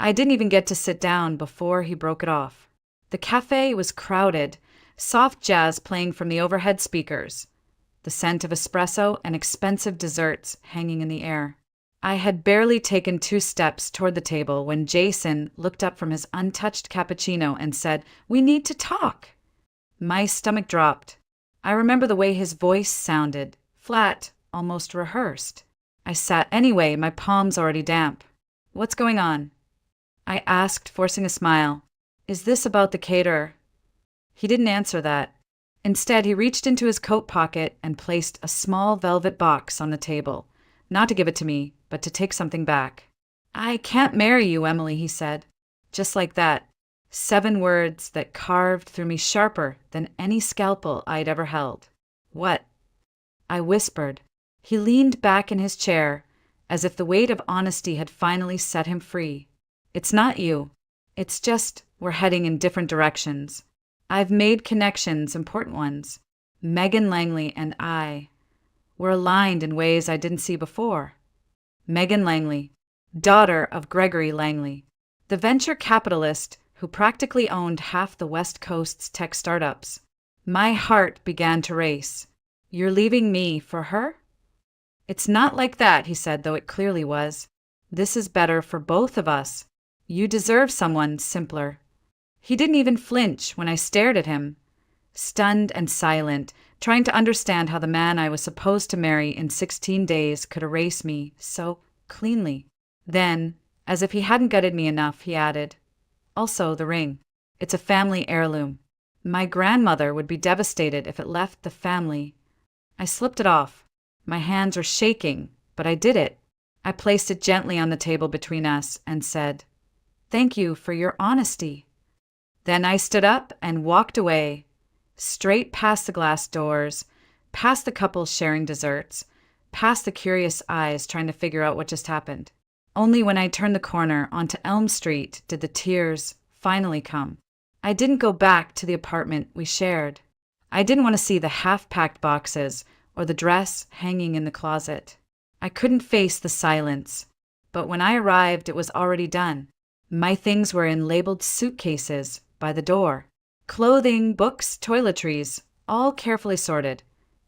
I didn't even get to sit down before he broke it off. The cafe was crowded, soft jazz playing from the overhead speakers, the scent of espresso and expensive desserts hanging in the air. I had barely taken 2 steps toward the table when Jason looked up from his untouched cappuccino and said, "We need to talk." My stomach dropped. I remember the way his voice sounded, flat, almost rehearsed. I sat anyway, my palms already damp. "What's going on?" I asked, forcing a smile. "Is this about the caterer?" He didn't answer that. Instead, he reached into his coat pocket and placed a small velvet box on the table, not to give it to me, but to take something back. "I can't marry you, Emily," he said. Just like that. 7 words that carved through me sharper than any scalpel I'd ever held. "What?" I whispered. He leaned back in his chair, as if the weight of honesty had finally set him free. "It's not you. It's just we're heading in different directions. I've made connections, important ones. Megan Langley and I were aligned in ways I didn't see before." Megan Langley, daughter of Gregory Langley, the venture capitalist who practically owned half the West Coast's tech startups. My heart began to race. "You're leaving me for her?" "It's not like that," he said, though it clearly was. "This is better for both of us. You deserve someone simpler." He didn't even flinch when I stared at him, stunned and silent, trying to understand how the man I was supposed to marry in 16 days could erase me so cleanly. Then, as if he hadn't gutted me enough, he added, "Also, the ring. It's a family heirloom. My grandmother would be devastated if it left the family." I slipped it off. My hands were shaking, but I did it. I placed it gently on the table between us and said, "Thank you for your honesty." Then I stood up and walked away, straight past the glass doors, past the couple sharing desserts, past the curious eyes trying to figure out what just happened. Only when I turned the corner onto Elm Street did the tears finally come. I didn't go back to the apartment we shared. I didn't want to see the half-packed boxes or the dress hanging in the closet. I couldn't face the silence. But when I arrived, it was already done. My things were in labeled suitcases by the door. Clothing, books, toiletries, all carefully sorted,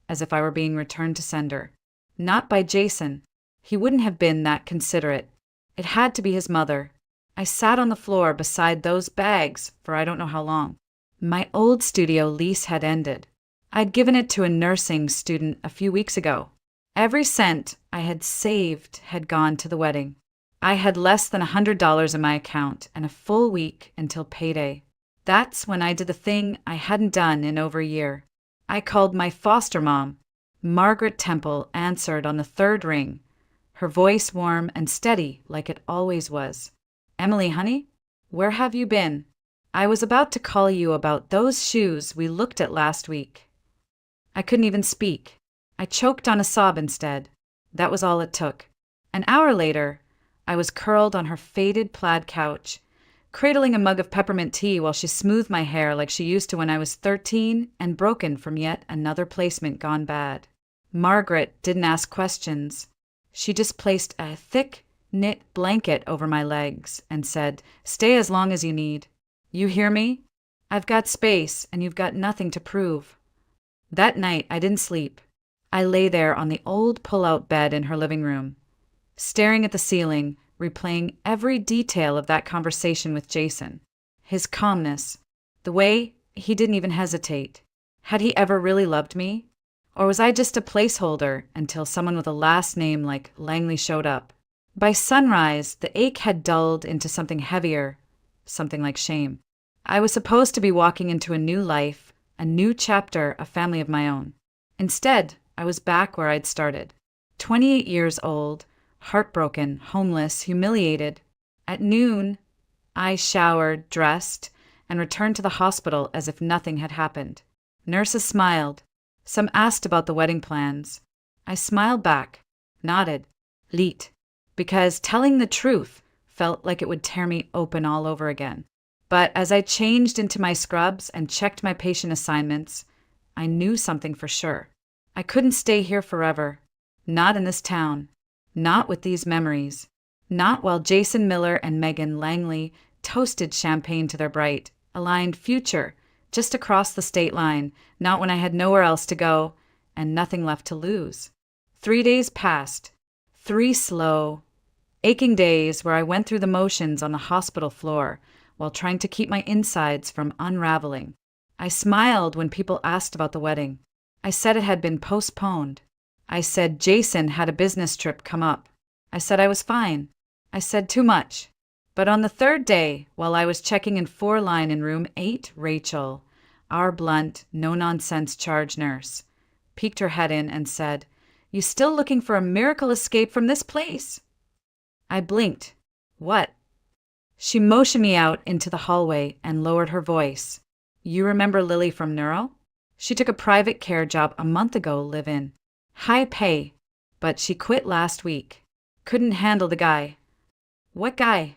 as if I were being returned to sender. Not by Jason. He wouldn't have been that considerate. It had to be his mother. I sat on the floor beside those bags for I don't know how long. My old studio lease had ended. I'd given it to a nursing student a few weeks ago. Every cent I had saved had gone to the wedding. I had less than $100 in my account and a full week until payday. That's when I did the thing I hadn't done in over a year. I called my foster mom. Margaret Temple answered on the 3rd ring, her voice warm and steady like it always was. "Emily, honey, where have you been? I was about to call you about those shoes we looked at last week." I couldn't even speak. I choked on a sob instead. That was all it took. An hour later, I was curled on her faded plaid couch, cradling a mug of peppermint tea while she smoothed my hair like she used to when I was 13 and broken from yet another placement gone bad. Margaret didn't ask questions. She just placed a thick, knit blanket over my legs and said, "Stay as long as you need. You hear me? I've got space and you've got nothing to prove." That night, I didn't sleep. I lay there on the old pull-out bed in her living room, staring at the ceiling, replaying every detail of that conversation with Jason. His calmness, the way he didn't even hesitate. Had he ever really loved me? Or was I just a placeholder until someone with a last name like Langley showed up? By sunrise, the ache had dulled into something heavier, something like shame. I was supposed to be walking into a new life, a new chapter, a family of my own. Instead, I was back where I'd started. 28 years old, heartbroken, homeless, humiliated. At noon, I showered, dressed, and returned to the hospital as if nothing had happened. Nurses smiled. Some asked about the wedding plans. I smiled back, nodded, leet, because telling the truth felt like it would tear me open all over again. But as I changed into my scrubs and checked my patient assignments, I knew something for sure. I couldn't stay here forever. Not in this town. Not with these memories. Not while Jason Miller and Megan Langley toasted champagne to their bright, aligned future just across the state line, not when I had nowhere else to go and nothing left to lose. 3 days passed. 3 slow, aching days where I went through the motions on the hospital floor while trying to keep my insides from unraveling. I smiled when people asked about the wedding. I said it had been postponed. I said Jason had a business trip come up. I said I was fine. I said too much. But on the 3rd day, while I was checking in 4 line in room 8, Rachel, our blunt, no-nonsense charge nurse, peeked her head in and said, "You still looking for a miracle escape from this place?" I blinked. What? She motioned me out into the hallway and lowered her voice. "You remember Lily from Neuro? She took a private care job a month ago, live-in. High pay, but she quit last week. Couldn't handle the guy." "What guy?"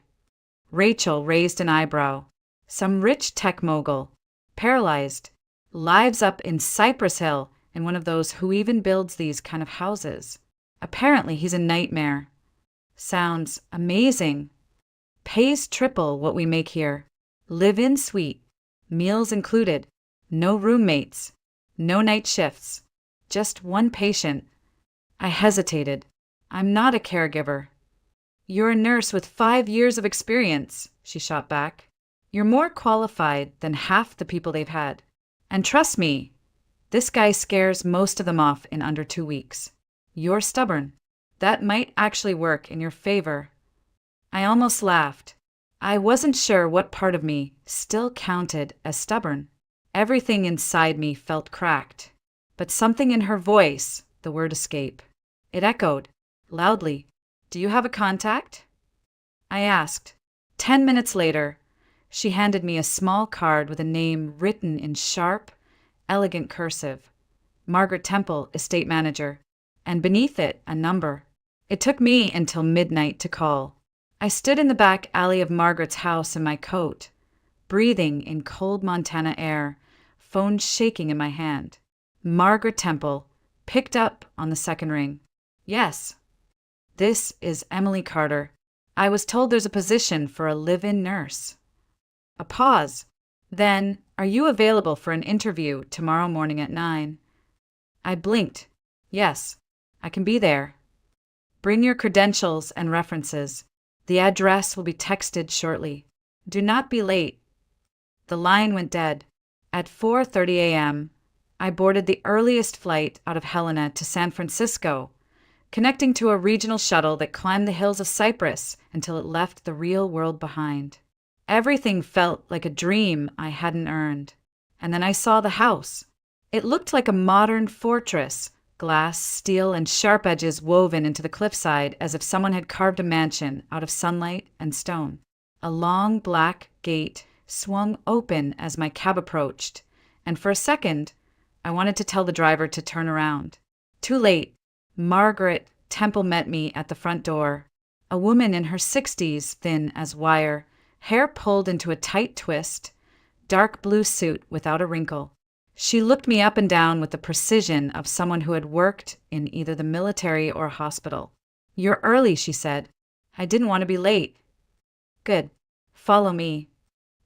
Rachel raised an eyebrow. "Some rich tech mogul. Paralyzed. Lives up in Cypress Hill in one of those who even builds these kind of houses. Apparently he's a nightmare." "Sounds amazing." "Pays triple what we make here. Live-in suite. Meals included. No roommates. No night shifts. Just one patient." I hesitated. "I'm not a caregiver." "You're a nurse with 5 years of experience," she shot back. "You're more qualified than half the people they've had. And trust me, this guy scares most of them off in under 2 weeks. You're stubborn. That might actually work in your favor." I almost laughed. I wasn't sure what part of me still counted as stubborn. Everything inside me felt cracked. But something in her voice, the word escape. It echoed, loudly. "Do you have a contact?" I asked. 10 minutes later, she handed me a small card with a name written in sharp, elegant cursive. Margaret Temple, estate manager. And beneath it, a number. It took me until midnight to call. I stood in the back alley of Margaret's house in my coat, breathing in cold Montana air, phone shaking in my hand. Margaret Temple picked up on the second ring. "Yes." "This is Emily Carter. I was told there's a position for a live-in nurse." A pause. Then, "Are you available for an interview tomorrow morning at 9? I blinked. "Yes, I can be there." "Bring your credentials and references. The address will be texted shortly. Do not be late." The line went dead. At 4:30 a.m., I boarded the earliest flight out of Helena to San Francisco, connecting to a regional shuttle that climbed the hills of Cyprus until it left the real world behind. Everything felt like a dream I hadn't earned. And then I saw the house. It looked like a modern fortress, glass, steel, and sharp edges woven into the cliffside as if someone had carved a mansion out of sunlight and stone. A long black gate swung open as my cab approached, and for a second, I wanted to tell the driver to turn around. Too late. Margaret Temple met me at the front door. A woman in her 60s, thin as wire, hair pulled into a tight twist, dark blue suit without a wrinkle. She looked me up and down with the precision of someone who had worked in either the military or a hospital. "You're early," she said. "I didn't want to be late." "Good. Follow me."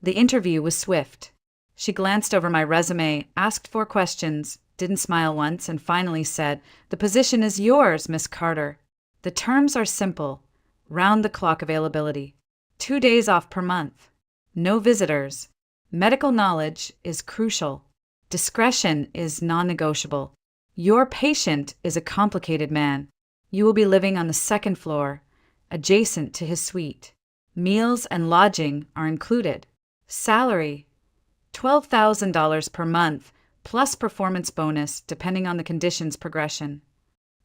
The interview was swift. She glanced over my resume, asked 4 questions, didn't smile once, and finally said, "The position is yours, Miss Carter. The terms are simple. Round-the-clock availability. 2 days off per month. No visitors. Medical knowledge is crucial. Discretion is non-negotiable. Your patient is a complicated man. You will be living on the 2nd floor, adjacent to his suite. Meals and lodging are included. Salary, $12,000 per month, plus performance bonus depending on the condition's progression."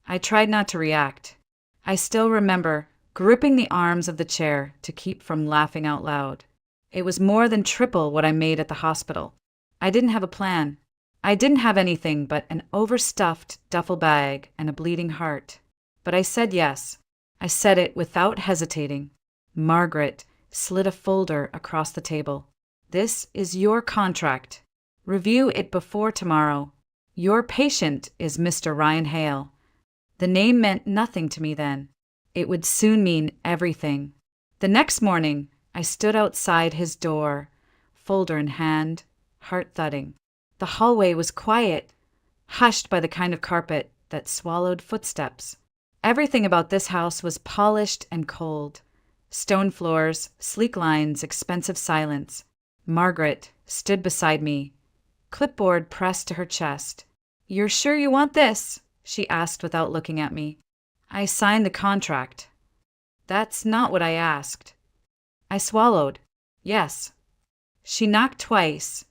I tried not to react. I still remember gripping the arms of the chair to keep from laughing out loud. It was more than triple what I made at the hospital. I didn't have a plan. I didn't have anything but an overstuffed duffel bag and a bleeding heart. But I said yes. I said it without hesitating. Margaret slid a folder across the table. "This is your contract. Review it before tomorrow. Your patient is Mr. Ryan Hale." The name meant nothing to me then. It would soon mean everything. The next morning, I stood outside his door, folder in hand, heart thudding. The hallway was quiet, hushed by the kind of carpet that swallowed footsteps. Everything about this house was polished and cold. Stone floors, sleek lines, expensive silence. Margaret stood beside me, clipboard pressed to her chest. "You're sure you want this?" she asked without looking at me. I signed the contract. "That's not what I asked." I swallowed. "Yes." She knocked twice,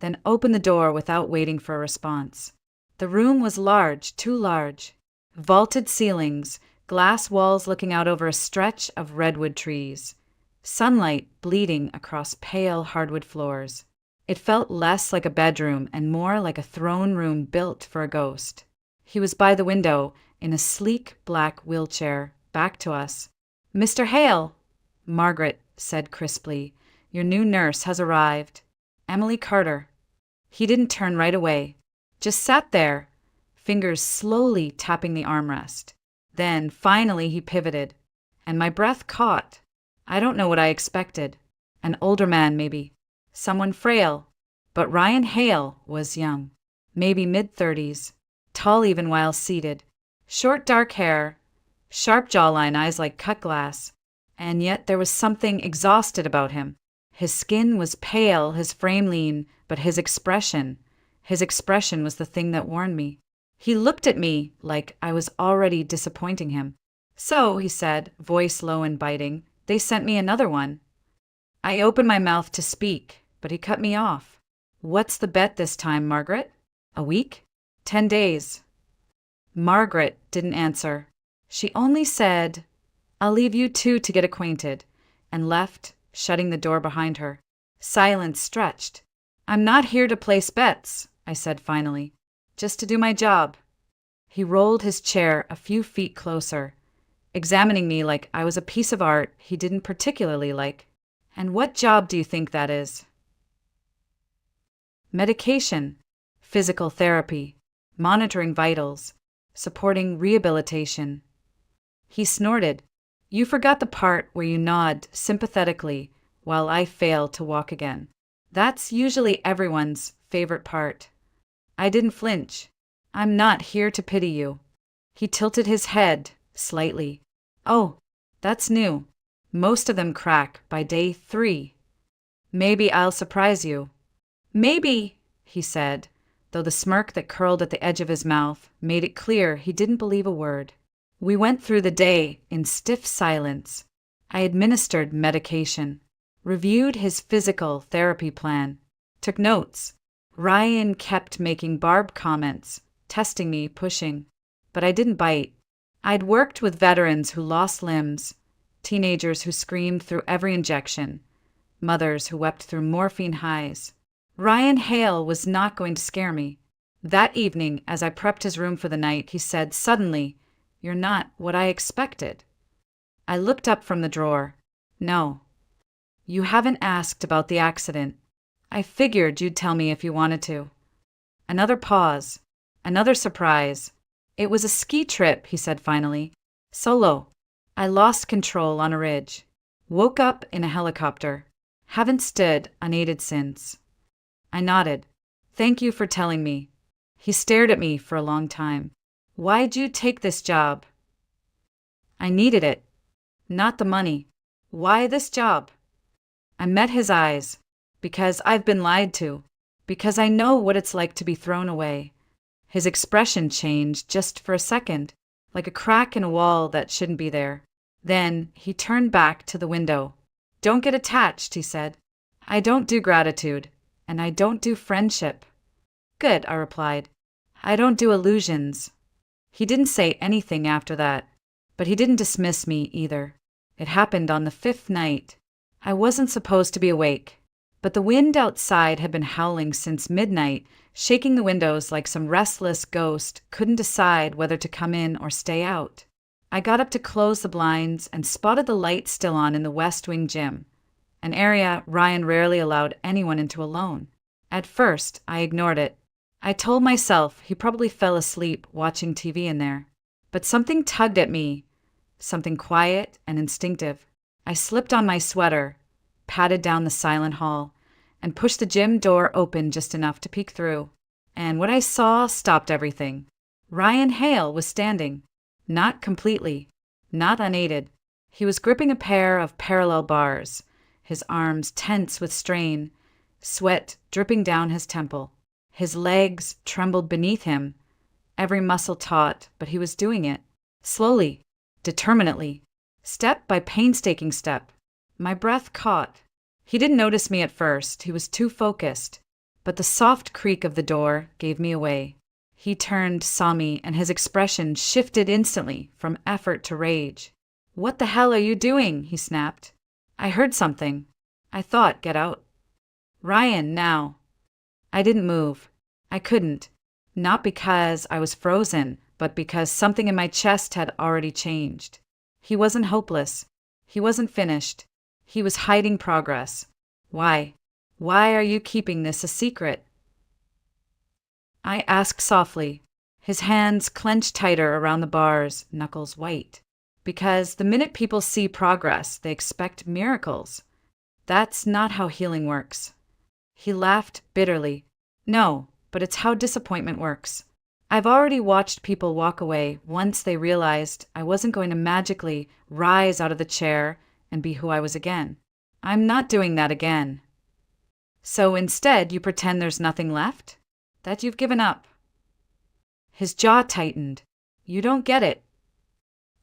then opened the door without waiting for a response. The room was large, too large. Vaulted ceilings, glass walls looking out over a stretch of redwood trees. Sunlight bleeding across pale hardwood floors. It felt less like a bedroom and more like a throne room built for a ghost. He was by the window, in a sleek black wheelchair, back to us. "Mr. Hale," Margaret said crisply, "your new nurse has arrived. Emily Carter." He didn't turn right away, just sat there, fingers slowly tapping the armrest. Then, finally, he pivoted, and my breath caught. I don't know what I expected. An older man, maybe. Someone frail. But Ryan Hale was young. Maybe mid-30s. Tall even while seated. Short dark hair. Sharp jawline, eyes like cut glass. And yet there was something exhausted about him. His skin was pale, his frame lean, but his expression was the thing that warned me. He looked at me like I was already disappointing him. "So," he said, voice low and biting, "they sent me another one." I opened my mouth to speak, but he cut me off. "What's the bet this time, Margaret? A week? 10 days?" Margaret didn't answer. She only said, "I'll leave you two to get acquainted," and left, shutting the door behind her. Silence stretched. "I'm not here to place bets," I said finally. "Just to do my job." He rolled his chair a few feet closer, examining me like I was a piece of art he didn't particularly like. "And what job do you think that is?" "Medication, physical therapy, monitoring vitals, supporting rehabilitation." He snorted. "You forgot the part where you nod sympathetically while I fail to walk again. That's usually everyone's favorite part." I didn't flinch. "I'm not here to pity you." He tilted his head slightly. "Oh, that's new. Most of them crack by day 3. Maybe I'll surprise you." "Maybe," he said, though the smirk that curled at the edge of his mouth made it clear he didn't believe a word. We went through the day in stiff silence. I administered medication, reviewed his physical therapy plan, took notes. Ryan kept making barbed comments, testing me, pushing. But I didn't bite. I'd worked with veterans who lost limbs, teenagers who screamed through every injection, mothers who wept through morphine highs. Ryan Hale was not going to scare me. That evening, as I prepped his room for the night, he said suddenly, "You're not what I expected." I looked up from the drawer. "No." "You haven't asked about the accident. I figured you'd tell me if you wanted to." Another pause. Another surprise. "It was a ski trip," he said finally. "Solo. I lost control on a ridge. Woke up in a helicopter. Haven't stood unaided since." I nodded. "Thank you for telling me." He stared at me for a long time. "Why'd you take this job?" "I needed it. Not the money." "Why this job?" I met his eyes. "Because I've been lied to. Because I know what it's like to be thrown away." His expression changed just for a second, like a crack in a wall that shouldn't be there. Then he turned back to the window. "Don't get attached," he said. "I don't do gratitude, and I don't do friendship." "Good," I replied. "I don't do illusions." He didn't say anything after that, but he didn't dismiss me either. It happened on the 5th night. I wasn't supposed to be awake, but the wind outside had been howling since midnight, shaking the windows like some restless ghost couldn't decide whether to come in or stay out. I got up to close the blinds and spotted the light still on in the West Wing gym, an area Ryan rarely allowed anyone into alone. At first, I ignored it. I told myself he probably fell asleep watching TV in there. But something tugged at me, something quiet and instinctive. I slipped on my sweater, padded down the silent hall, and pushed the gym door open just enough to peek through. And what I saw stopped everything. Ryan Hale was standing. Not completely, not unaided. He was gripping a pair of parallel bars, his arms tense with strain, sweat dripping down his temple. His legs trembled beneath him, every muscle taut, but he was doing it. Slowly, determinately, step by painstaking step. My breath caught. He didn't notice me at first, he was too focused, but the soft creak of the door gave me away. He turned, saw me, and his expression shifted instantly from effort to rage. "What the hell are you doing?" he snapped. "I heard something. I thought, get out." "Ryan, now." I didn't move. I couldn't. Not because I was frozen, but because something in my chest had already changed. He wasn't hopeless. He wasn't finished. He was hiding progress. Why? Why are you keeping this a secret? I asked softly, his hands clenched tighter around the bars, knuckles white. Because the minute people see progress, they expect miracles. That's not how healing works. He laughed bitterly. No, but it's how disappointment works. I've already watched people walk away once they realized I wasn't going to magically rise out of the chair and be who I was again. I'm not doing that again. So instead, you pretend there's nothing left? That you've given up? His jaw tightened. You don't get it.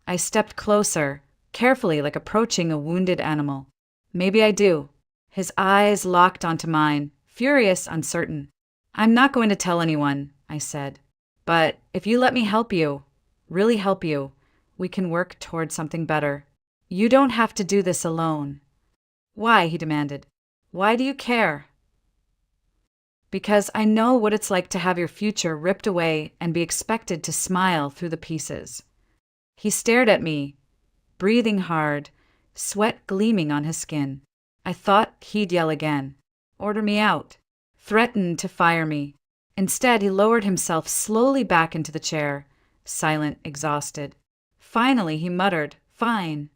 I stepped closer, carefully, like approaching a wounded animal. Maybe I do. His eyes locked onto mine, furious, uncertain. I'm not going to tell anyone, I said. But if you let me help you, really help you, we can work toward something better. You don't have to do this alone. Why? He demanded. Why do you care? Because I know what it's like to have your future ripped away and be expected to smile through the pieces. He stared at me, breathing hard, sweat gleaming on his skin. I thought he'd yell again, order me out, threaten to fire me. Instead, he lowered himself slowly back into the chair, silent, exhausted. Finally, he muttered, "Fine."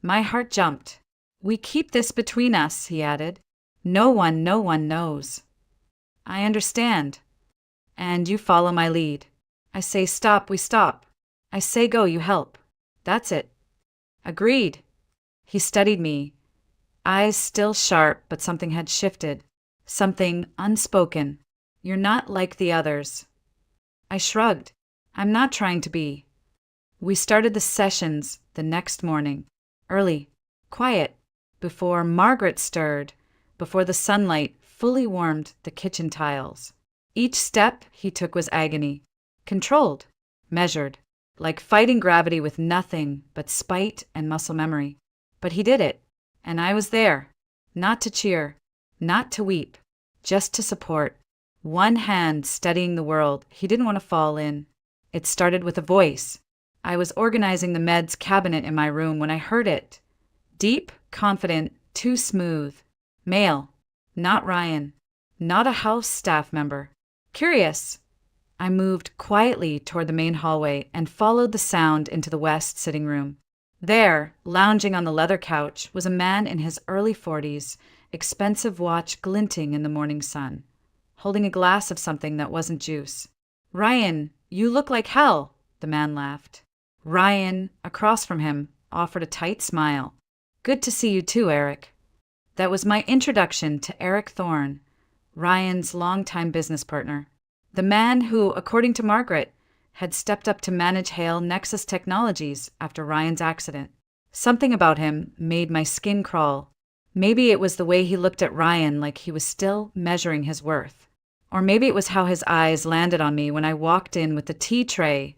My heart jumped. "We keep this between us," he added. No one knows." "I understand." "And you follow my lead. I say stop, we stop. I say go, you help. That's it." "Agreed." He studied me, eyes still sharp, but something had shifted. Something unspoken. "You're not like the others." I shrugged. "I'm not trying to be." We started the sessions the next morning. Early, quiet, before Margaret stirred, before the sunlight fully warmed the kitchen tiles. Each step he took was agony. Controlled, measured, like fighting gravity with nothing but spite and muscle memory. But he did it, and I was there, not to cheer, not to weep, just to support. One hand steadying the world he didn't want to fall in. It started with a voice. I was organizing the meds cabinet in my room when I heard it. Deep, confident, too smooth. Male, not Ryan, not a house staff member. Curious. I moved quietly toward the main hallway and followed the sound into the west sitting room. There, lounging on the leather couch, was a man in his early 40s, expensive watch glinting in the morning sun, holding a glass of something that wasn't juice. "Ryan, you look like hell," the man laughed. Ryan, across from him, offered a tight smile. "Good to see you too, Eric." That was my introduction to Eric Thorne, Ryan's longtime business partner. The man who, according to Margaret, had stepped up to manage Hale Nexus Technologies after Ryan's accident. Something about him made my skin crawl. Maybe it was the way he looked at Ryan like he was still measuring his worth. Or maybe it was how his eyes landed on me when I walked in with the tea tray.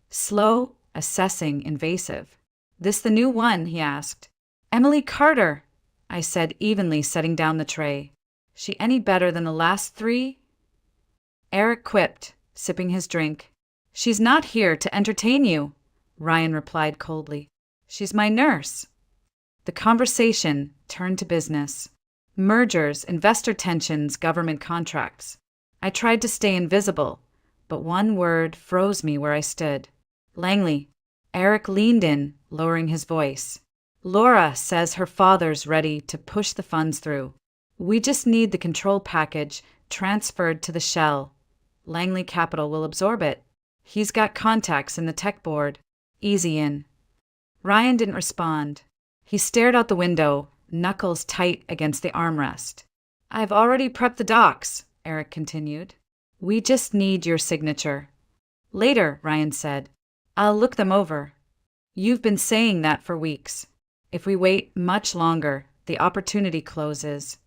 Slow, assessing, invasive. "This the new one?" he asked. "Emily Carter," I said evenly, setting down the tray. "She any better than the last three?" Eric quipped, sipping his drink. "She's not here to entertain you," Ryan replied coldly. "She's my nurse." The conversation turned to business. Mergers, investor tensions, government contracts. I tried to stay invisible, but one word froze me where I stood. "Langley." Eric leaned in, lowering his voice. Laura says her father's ready to push the funds through. We just need the control package transferred to the shell. Langley Capital will absorb it. He's got contacts in the tech board. Easy in. Ryan didn't respond. He stared out the window, knuckles tight against the armrest. I've already prepped the docs, Eric continued. We just need your signature. Later, Ryan said. I'll look them over. You've been saying that for weeks. If we wait much longer, the opportunity closes.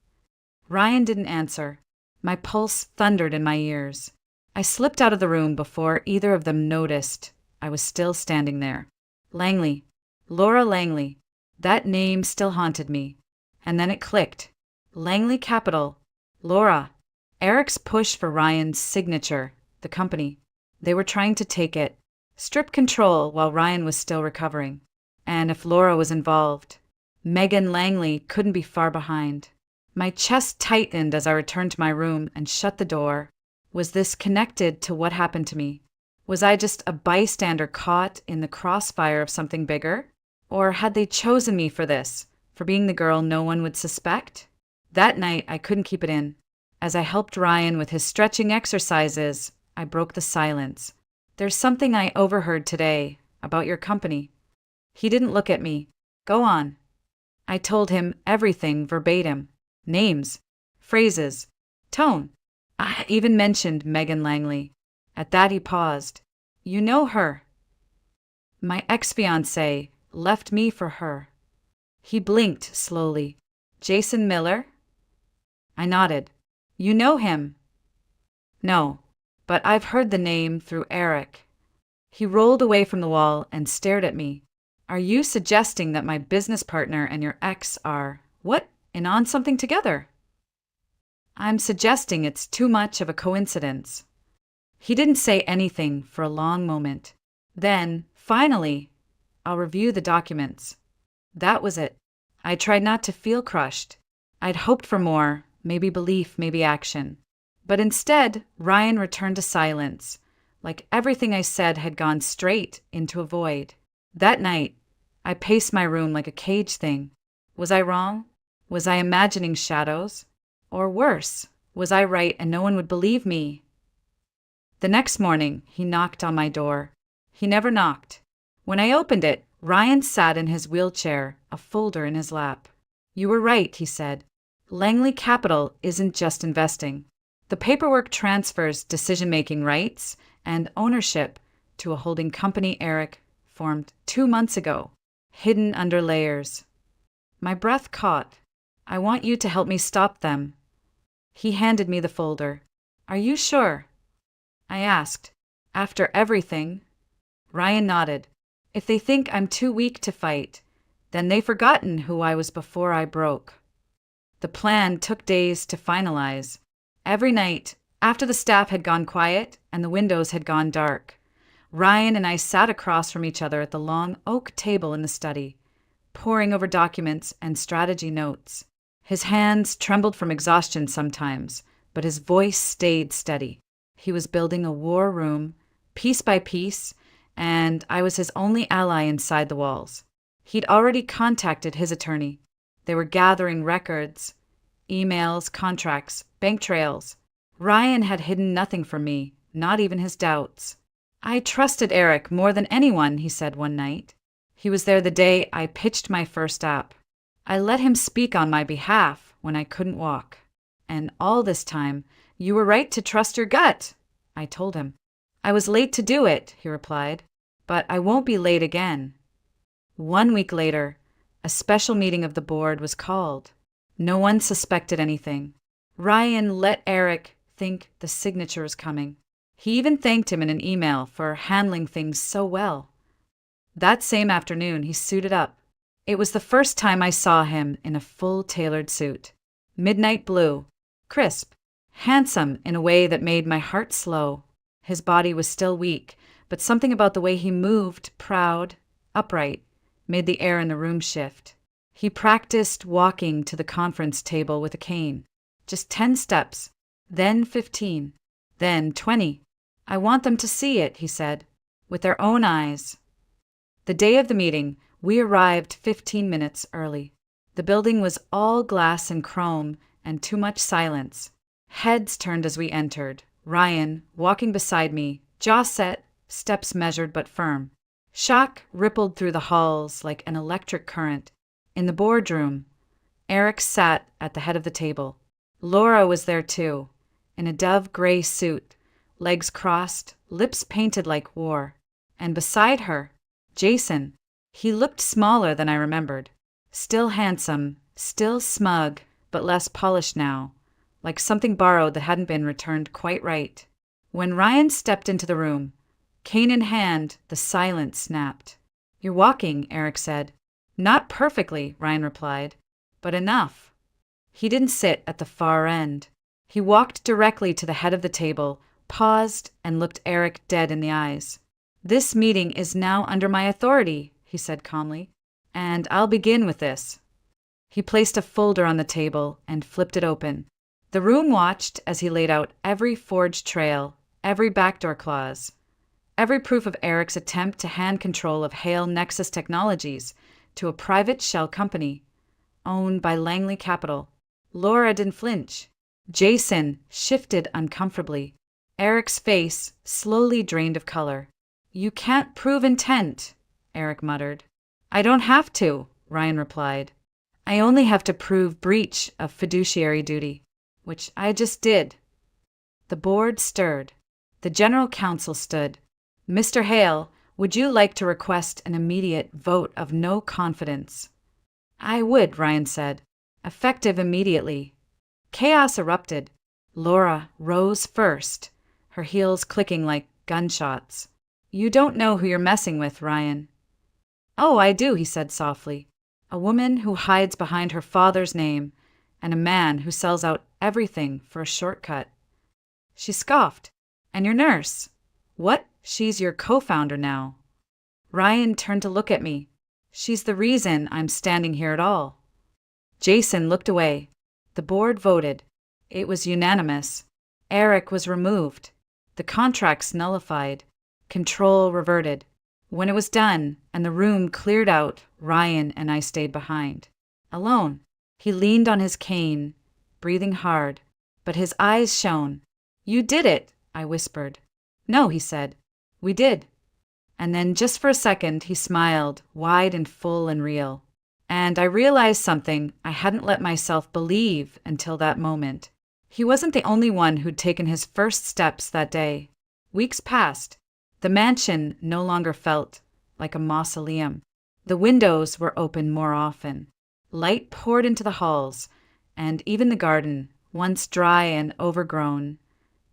Ryan didn't answer. My pulse thundered in my ears. I slipped out of the room before either of them noticed. I was still standing there. Langley. Laura Langley. That name still haunted me. And then it clicked. Langley Capital. Laura. Eric's push for Ryan's signature. The company. They were trying to take it. Strip control while Ryan was still recovering. And if Laura was involved, Megan Langley couldn't be far behind. My chest tightened as I returned to my room and shut the door. Was this connected to what happened to me? Was I just a bystander caught in the crossfire of something bigger? Or had they chosen me for this, for being the girl no one would suspect? That night, I couldn't keep it in. As I helped Ryan with his stretching exercises, I broke the silence. There's something I overheard today about your company. He didn't look at me. Go on. I told him everything verbatim. Names, phrases, tone. I even mentioned Megan Langley. At that he paused. You know her. My ex-fiancé left me for her. He blinked slowly. Jason Miller? I nodded. You know him? No, but I've heard the name through Eric. He rolled away from the wall and stared at me. Are you suggesting that my business partner and your ex are, in on something together? I'm suggesting it's too much of a coincidence. He didn't say anything for a long moment. Then, finally, I'll review the documents. That was it. I tried not to feel crushed. I'd hoped for more, maybe belief, maybe action. But instead, Ryan returned to silence, like everything I said had gone straight into a void. That night, I paced my room like a cage thing. Was I wrong? Was I imagining shadows? Or worse, was I right and no one would believe me? The next morning, he knocked on my door. He never knocked. When I opened it, Ryan sat in his wheelchair, a folder in his lap. You were right, he said. Langley Capital isn't just investing. The paperwork transfers decision-making rights and ownership to a holding company Eric formed 2 months ago, hidden under layers. My breath caught. I want you to help me stop them. He handed me the folder. Are you sure? I asked. After everything? Ryan nodded. If they think I'm too weak to fight, then they've forgotten who I was before I broke. The plan took days to finalize. Every night, after the staff had gone quiet and the windows had gone dark, Ryan and I sat across from each other at the long oak table in the study, poring over documents and strategy notes. His hands trembled from exhaustion sometimes, but his voice stayed steady. He was building a war room, piece by piece, and I was his only ally inside the walls. He'd already contacted his attorney. They were gathering records, emails, contracts, bank trails. Ryan had hidden nothing from me, not even his doubts. I trusted Eric more than anyone, he said one night. He was there the day I pitched my first app. I let him speak on my behalf when I couldn't walk. And all this time, you were right to trust your gut, I told him. I was late to do it, he replied, but I won't be late again. 1 week later, a special meeting of the board was called. No one suspected anything. Ryan let Eric think the signature was coming. He even thanked him in an email for handling things so well. That same afternoon, he suited up. It was the first time I saw him in a full tailored suit. Midnight blue, crisp, handsome in a way that made my heart slow. His body was still weak, but something about the way he moved, proud, upright, made the air in the room shift. He practiced walking to the conference table with a cane. Just 10 steps, then 15, then 20. I want them to see it, he said, with their own eyes. The day of the meeting, we arrived 15 minutes early. The building was all glass and chrome and too much silence. Heads turned as we entered. Ryan, walking beside me, jaw set, steps measured but firm. Shock rippled through the halls like an electric current. In the boardroom, Eric sat at the head of the table. Laura was there too, in a dove-gray suit, legs crossed, lips painted like war. And beside her, Jason. He looked smaller than I remembered. Still handsome, still smug, but less polished now, like something borrowed that hadn't been returned quite right. When Ryan stepped into the room, cane in hand, the silence snapped. "You're walking," Eric said. "Not perfectly," Ryan replied, "but enough." He didn't sit at the far end. He walked directly to the head of the table, paused, and looked Eric dead in the eyes. "This meeting is now under my authority," he said calmly, "and I'll begin with this." He placed a folder on the table and flipped it open. The room watched as he laid out every forged trail, every backdoor clause, every proof of Eric's attempt to hand control of Hale Nexus Technologies to a private shell company owned by Langley Capital. Laura didn't flinch. Jason shifted uncomfortably. Eric's face slowly drained of color. "You can't prove intent," Eric muttered. "I don't have to," Ryan replied. "I only have to prove breach of fiduciary duty, which I just did." The board stirred. The general counsel stood. "Mr. Hale, would you like to request an immediate vote of no confidence?" "I would," Ryan said. "Effective immediately." Chaos erupted. Laura rose first, her heels clicking like gunshots. "You don't know who you're messing with, Ryan." "Oh, I do," he said softly. "A woman who hides behind her father's name, and a man who sells out everything for a shortcut." She scoffed. "And your nurse?" "What? She's your co-founder now." Ryan turned to look at me. "She's the reason I'm standing here at all." Jason looked away. The board voted. It was unanimous. Eric was removed. The contracts nullified. Control reverted. When it was done and the room cleared out, Ryan and I stayed behind. Alone. He leaned on his cane, breathing hard, but his eyes shone. "You did it," I whispered. "No," he said. "We did." And then just for a second he smiled, wide and full and real. And I realized something I hadn't let myself believe until that moment. He wasn't the only one who'd taken his first steps that day. Weeks passed. The mansion no longer felt like a mausoleum. The windows were open more often. Light poured into the halls, and even the garden, once dry and overgrown,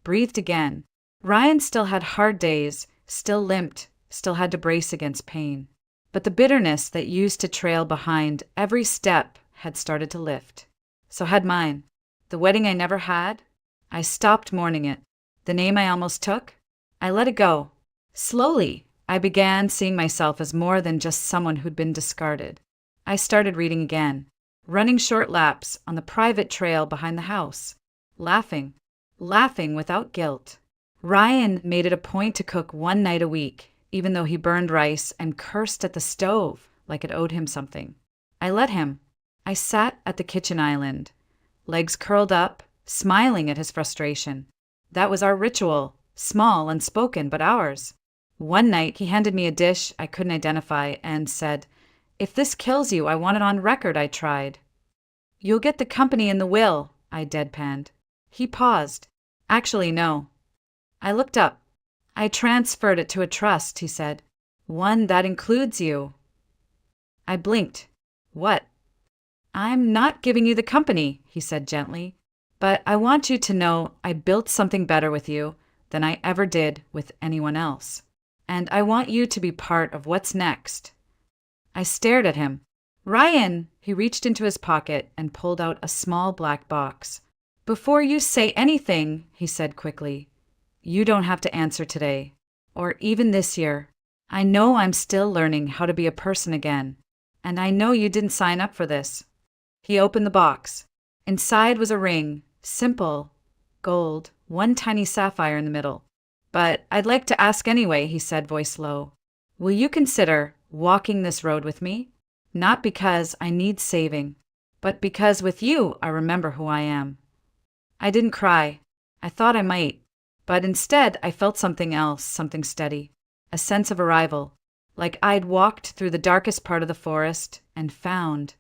breathed again. Ryan still had hard days, still limped, still had to brace against pain. But the bitterness that used to trail behind every step had started to lift. So had mine. The wedding I never had, I stopped mourning it. The name I almost took, I let it go. Slowly, I began seeing myself as more than just someone who'd been discarded. I started reading again, running short laps on the private trail behind the house, laughing without guilt. Ryan made it a point to cook one night a week, even though he burned rice and cursed at the stove like it owed him something. I let him. I sat at the kitchen island, legs curled up, smiling at his frustration. That was our ritual, small, unspoken, but ours. One night he handed me a dish I couldn't identify and said, "If this kills you, I want it on record I tried." "You'll get the company in the will," I deadpanned. He paused. "Actually, no." I looked up. "I transferred it to a trust," he said. "One that includes you." I blinked. "What?" "I'm not giving you the company," he said gently. "But I want you to know I built something better with you than I ever did with anyone else. And I want you to be part of what's next." I stared at him. "Ryan!" He reached into his pocket and pulled out a small black box. "Before you say anything," he said quickly, "you don't have to answer today, or even this year. I know I'm still learning how to be a person again, and I know you didn't sign up for this." He opened the box. Inside was a ring, simple, gold, one tiny sapphire in the middle. "But I'd like to ask anyway," he said, voice low. "Will you consider walking this road with me? Not because I need saving, but because with you I remember who I am. I didn't cry. I thought I might. But instead I felt something else, something steady. A sense of arrival. Like I'd walked through the darkest part of the forest and found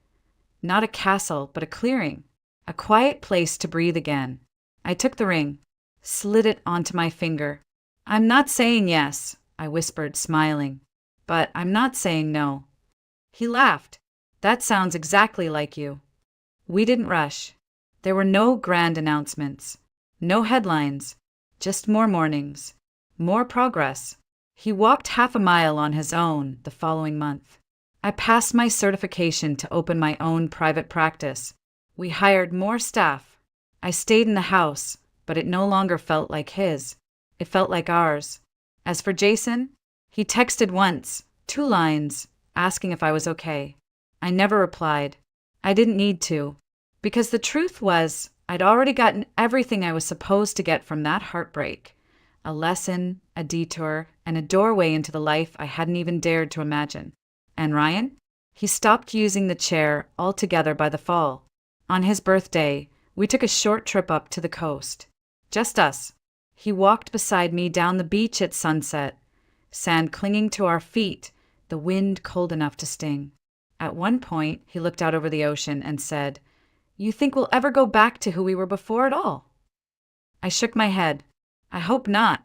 not a castle, but a clearing. A quiet place to breathe again. I took the ring, slid it onto my finger. I'm not saying yes, I whispered, smiling. But I'm not saying no. He laughed. That sounds exactly like you. We didn't rush. There were no grand announcements. No headlines. Just more mornings. More progress. He walked half a mile on his own the following month. I passed my certification to open my own private practice. We hired more staff. I stayed in the house, but it no longer felt like his. It felt like ours. As for Jason, he texted once, 2 lines, asking if I was okay. I never replied. I didn't need to, because the truth was, I'd already gotten everything I was supposed to get from that heartbreak. A lesson, a detour, and a doorway into the life I hadn't even dared to imagine. And Ryan? He stopped using the chair altogether by the fall. On his birthday, we took a short trip up to the coast. Just us. He walked beside me down the beach at sunset, sand clinging to our feet, the wind cold enough to sting. At one point, he looked out over the ocean and said, "You think we'll ever go back to who we were before at all?" I shook my head. I hope not.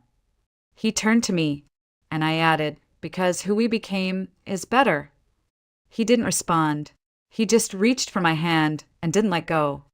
He turned to me, and I added, because who we became is better. He didn't respond. He just reached for my hand and didn't let go.